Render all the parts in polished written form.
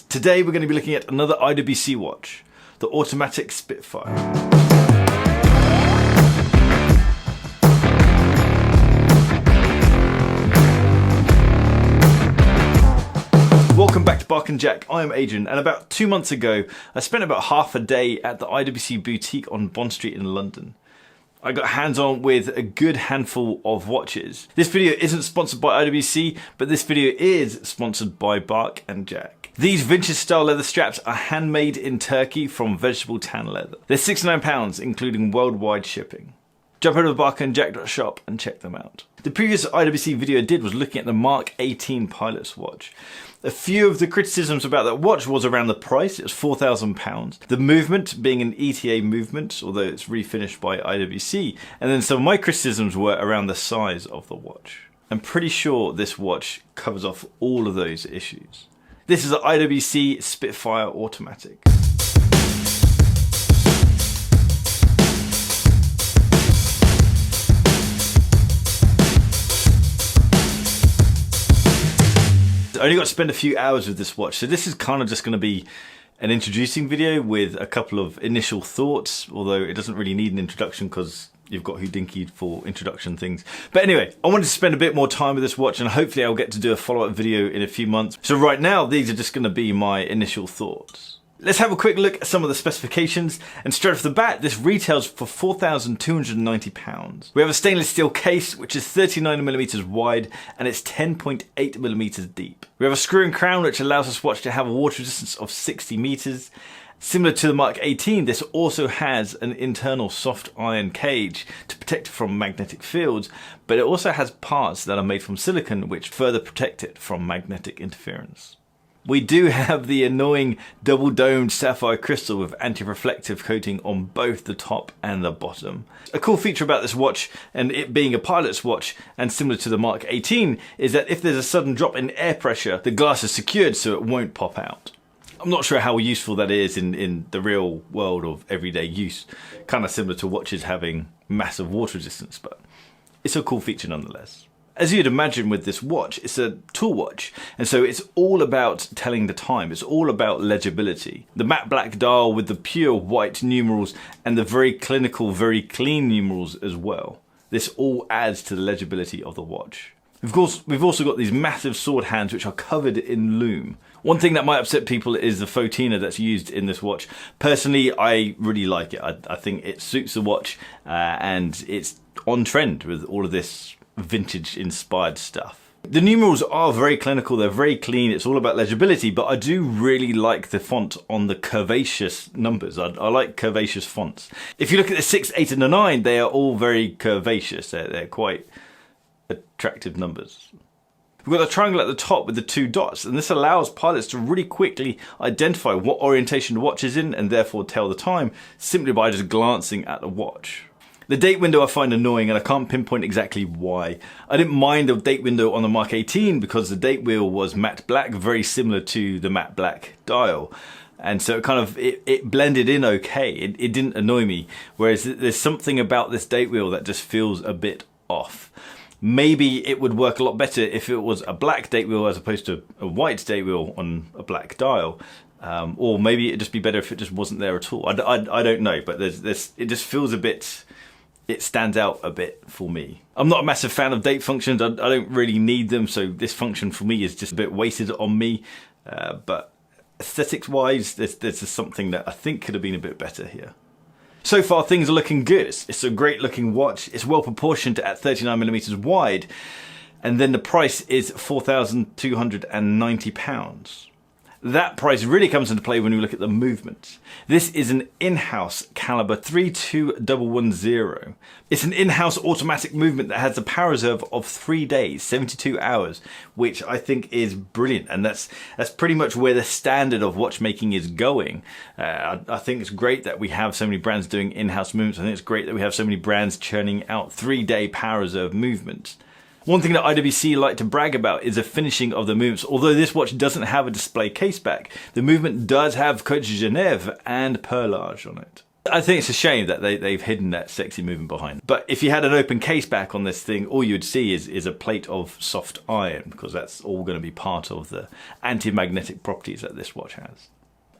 Today we're going to be looking at another IWC watch, the Automatic Spitfire. Welcome back to Bark and Jack. I am Adrian, and about 2 months ago I spent about half a day at the IWC boutique on Bond Street in London. I got hands on with a good handful of watches. This video isn't sponsored by IWC, but this video is sponsored by Bark and Jack. These vintage style leather straps are handmade in Turkey from vegetable tan leather. They're £69, including worldwide shipping. Jump over to barkandjack.shop and check them out. The previous IWC video I did was looking at the Mark XVIII Pilots watch. A few of the criticisms about that watch was around the price. It was £4,000. The movement being an ETA movement, although it's refinished by IWC. And then some of my criticisms were around the size of the watch. I'm pretty sure this watch covers off all of those issues. This is an IWC Spitfire Automatic. I only got to spend a few hours with this watch, so this is kind of just going to be an introducing video with a couple of initial thoughts, although it doesn't really need an introduction because you've got Hodinkee for introduction things. But anyway, I wanted to spend a bit more time with this watch, and hopefully I'll get to do a follow-up video in a few months. So right now, these are just going to be my initial thoughts. Let's have a quick look at some of the specifications, and straight off the bat, this retails for £4,290. We have a stainless steel case, which is 39mm wide, and it's 10.8mm deep. We have a screw and crown, which allows this watch to have a water resistance of 60 meters. Similar to the Mark XVIII, this also has an internal soft iron cage to protect it from magnetic fields, but it also has parts that are made from silicon, which further protect it from magnetic interference. We do have the annoying double-domed sapphire crystal with anti-reflective coating on both the top and the bottom. A cool feature about this watch, and it being a pilot's watch and similar to the Mark XVIII, is that if there's a sudden drop in air pressure, the glass is secured so it won't pop out. I'm not sure how useful that is in the real world of everyday use, kind of similar to watches having massive water resistance, but it's a cool feature nonetheless. As you'd imagine with this watch, it's a tool watch, and so it's all about telling the time. It's all about legibility. The matte black dial with the pure white numerals and the very clinical, very clean numerals as well. This all adds to the legibility of the watch. Of course, we've also got these massive sword hands which are covered in lume. One thing that might upset people is the photina that's used in this watch. Personally, I really like it. I think it suits the watch, and it's on trend with all of this vintage inspired stuff. The numerals are very clinical, they're very clean, it's all about legibility, but I do really like the font on the curvaceous numbers. I like curvaceous fonts. If you look at the 6, 8 and the 9, they are all very curvaceous. They're quite attractive numbers. We've got a triangle at the top with the 2 dots, and this allows pilots to really quickly identify what orientation the watch is in and therefore tell the time simply by just glancing at the watch. The date window I find annoying, and I can't pinpoint exactly why. I didn't mind the date window on the Mark XVIII because the date wheel was matte black, very similar to the matte black dial. And so it blended in okay. It didn't annoy me. Whereas there's something about this date wheel that just feels a bit off. Maybe it would work a lot better if it was a black date wheel as opposed to a white date wheel on a black dial. Or maybe it'd just be better if it just wasn't there at all. I don't know, but it just feels a bit... It stands out a bit for me. I'm not a massive fan of date functions. I don't really need them, so this function for me is just a bit wasted on me. But aesthetics-wise, there's just something that I think could have been a bit better here. So far, things are looking good. It's a great-looking watch. It's well proportioned at 39mm wide, and then the price is £4,290. That price really comes into play when we look at the movement. This is an in-house Calibre 32110. It's an in-house automatic movement that has a power reserve of 3 days, 72 hours, which I think is brilliant. And that's pretty much where the standard of watchmaking is going. I think it's great that we have so many brands doing in-house movements. I think it's great that we have so many brands churning out 3-day power reserve movements. One thing that IWC like to brag about is the finishing of the movements. Although this watch doesn't have a display case back, the movement does have Cote de Genève and perlage on it. I think it's a shame that they've hidden that sexy movement behind. But if you had an open case back on this thing, all you'd see is a plate of soft iron, because that's all going to be part of the anti-magnetic properties that this watch has.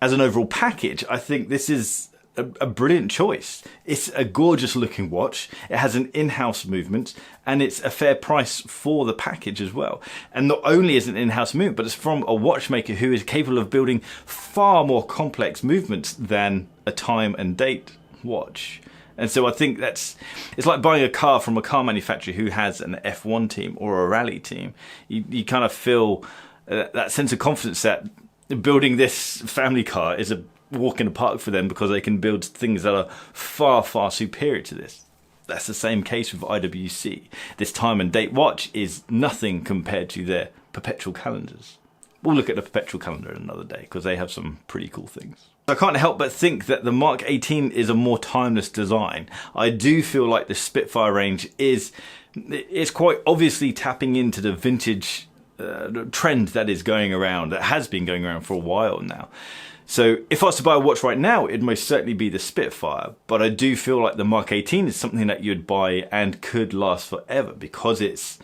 As an overall package, I think this is a brilliant choice. It's a gorgeous looking watch. It has an in-house movement, and it's a fair price for the package as well. And not only is it an in-house movement, but it's from a watchmaker who is capable of building far more complex movements than a time and date watch. And so I think it's like buying a car from a car manufacturer who has an F1 team or a rally team. You kind of feel that sense of confidence that building this family car is a walk in the park for them, because they can build things that are far, far superior to this. That's the same case with IWC. This time and date watch is nothing compared to their Perpetual Calendars. We'll look at the Perpetual Calendar another day, because they have some pretty cool things. I can't help but think that the Mark XVIII is a more timeless design. I do feel like the Spitfire range is quite obviously tapping into the vintage trend that is going around, that has been going around for a while now. So if I was to buy a watch right now, it'd most certainly be the Spitfire. But I do feel like the Mark XVIII is something that you'd buy and could last forever, because it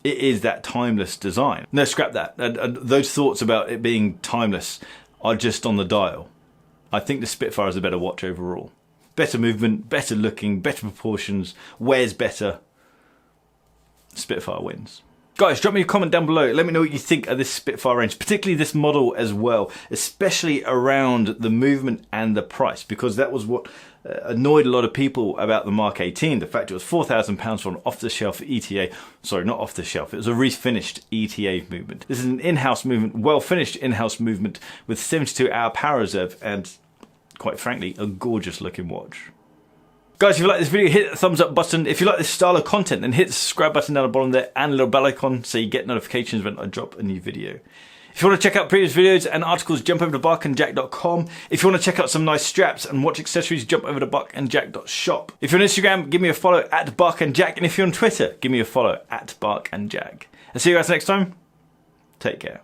is that timeless design. No, scrap that. Those thoughts about it being timeless are just on the dial. I think the Spitfire is a better watch overall. Better movement, better looking, better proportions, wears better. Spitfire wins. Guys, drop me a comment down below. Let me know what you think of this Spitfire range, particularly this model as well, especially around the movement and the price, because that was what annoyed a lot of people about the Mark XVIII. The fact it was £4,000 for an off-the-shelf ETA. Sorry, not off-the-shelf. It was a refinished ETA movement. This is an in-house movement, well-finished in-house movement with 72-hour power reserve and, quite frankly, a gorgeous looking watch. Guys, if you like this video, hit the thumbs up button. If you like this style of content, then hit the subscribe button down the bottom there and a little bell icon so you get notifications when I drop a new video. If you want to check out previous videos and articles, jump over to barkandjack.com. If you want to check out some nice straps and watch accessories, jump over to barkandjack.shop. If you're on Instagram, give me a follow at barkandjack. And if you're on Twitter, give me a follow at barkandjack. And see you guys next time. Take care.